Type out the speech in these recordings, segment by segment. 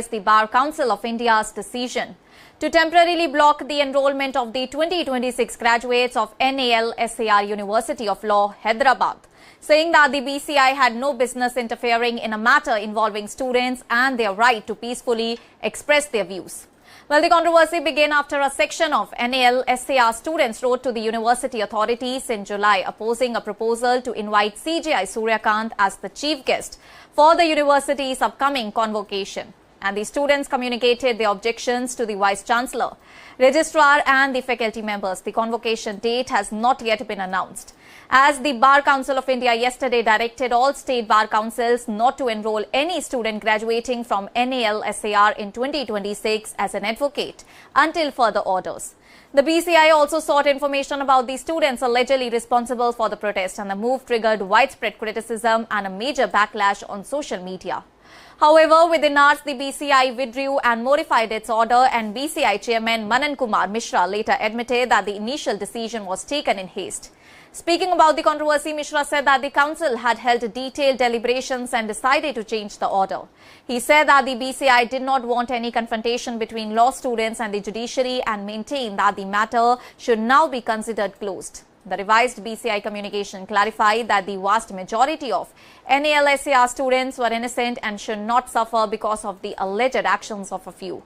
the Bar Council of India's decision to temporarily block the enrollment of the 2026 graduates of NALSAR University of Law, Hyderabad, saying that the BCI had no business interfering in a matter involving students and their right to peacefully express their views. Well, the controversy began after a section of NALSAR students wrote to the university authorities in July opposing a proposal to invite CJI Surya Kant as the chief guest for the university's upcoming convocation. And the students communicated their objections to the Vice-Chancellor, Registrar and the faculty members. The convocation date has not yet been announced, as the Bar Council of India yesterday directed all state bar councils not to enroll any student graduating from NALSAR in 2026 as an advocate until further orders. The BCI also sought information about the students allegedly responsible for the protest, and the move triggered widespread criticism and a major backlash on social media. However, within hours, the BCI withdrew and modified its order, and BCI chairman Manan Kumar Mishra later admitted that the initial decision was taken in haste. Speaking about the controversy, Mishra said that the council had held detailed deliberations and decided to change the order. He said that the BCI did not want any confrontation between law students and the judiciary and maintained that the matter should now be considered closed. The revised BCI communication clarified that the vast majority of NALSAR students were innocent and should not suffer because of the alleged actions of a few.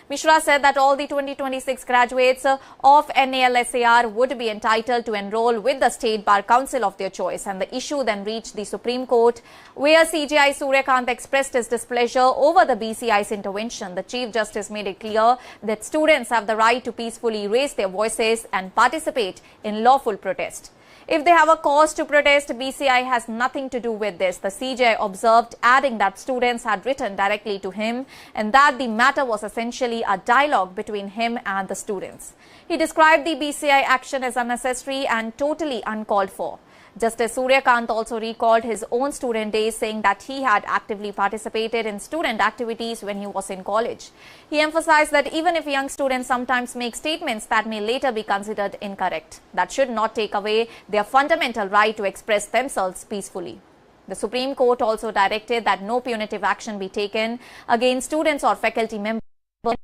Mishra said that all the 2026 graduates of NALSAR would be entitled to enroll with the State Bar Council of their choice, and the issue then reached the Supreme Court, where CJI Surya Kant expressed his displeasure over the BCI's intervention. The Chief Justice made it clear that students have the right to peacefully raise their voices and participate in lawful protest. If they have a cause to protest, BCI has nothing to do with this, the CJI observed, adding that students had written directly to him and that the matter was essentially a dialogue between him and the students. He described the BCI action as unnecessary and totally uncalled for. Justice Surya Kant also recalled his own student days, saying that he had actively participated in student activities when he was in college. He emphasized that even if young students sometimes make statements that may later be considered incorrect, that should not take away their fundamental right to express themselves peacefully. The Supreme Court also directed that no punitive action be taken against students or faculty members or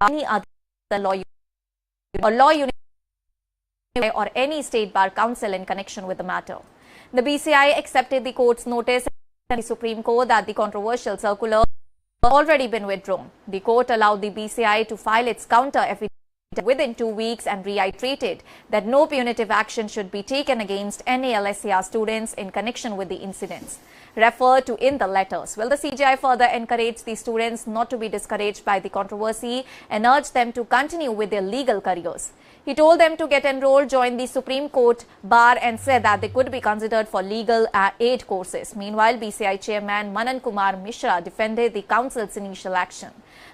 any other law unit or any state bar council in connection with the matter. The BCI accepted the court's notice and the Supreme Court that the controversial circular had already been withdrawn. The court allowed the BCI to file its counter affidavit within 2 weeks and reiterated that no punitive action should be taken against NALSAR students in connection with the incidents referred to in the letters. Well, the CJI further encouraged the students not to be discouraged by the controversy and urged them to continue with their legal careers. He told them to get enrolled, join the Supreme Court bar, and said that they could be considered for legal aid courses. Meanwhile, BCI chairman Manan Kumar Mishra defended the council's initial action,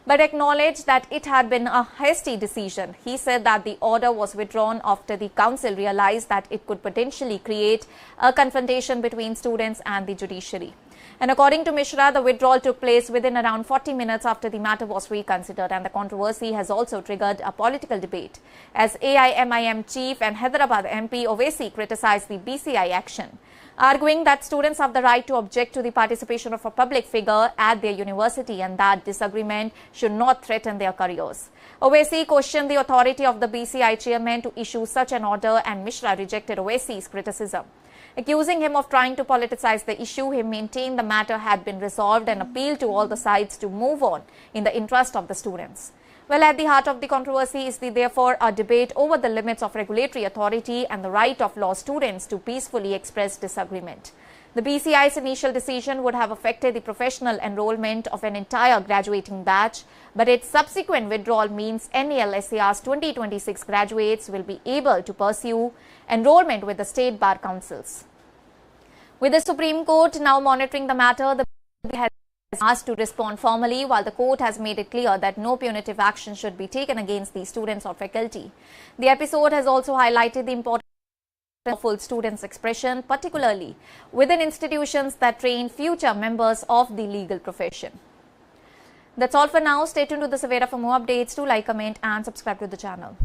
but acknowledged that it had been a hasty decision. He said that the order was withdrawn after the council realized that it could potentially create a confrontation between students and the judiciary. And according to Mishra, the withdrawal took place within around 40 minutes after the matter was reconsidered, and the controversy has also triggered a political debate, as AIMIM chief and Hyderabad MP Owaisi criticized the BCI action, arguing that students have the right to object to the participation of a public figure at their university and that disagreement should not threaten their careers. Owaisi questioned the authority of the BCI chairman to issue such an order, and Mishra rejected Owaisi's criticism. Accusing him of trying to politicize the issue, he maintained the matter had been resolved and appealed to all the sides to move on in the interest of the students. Well, at the heart of the controversy is therefore a debate over the limits of regulatory authority and the right of law students to peacefully express disagreement. The BCI's initial decision would have affected the professional enrollment of an entire graduating batch, but its subsequent withdrawal means NALSAR's 2026 graduates will be able to pursue enrollment with the state bar councils. With the Supreme Court now monitoring the matter, the BCI has asked to respond formally, while the court has made it clear that no punitive action should be taken against the students or faculty. The episode has also highlighted the importance of full students' expression, particularly within institutions that train future members of the legal profession. That's all for now. Stay tuned to the Savera for more updates. Do like, comment and subscribe to the channel.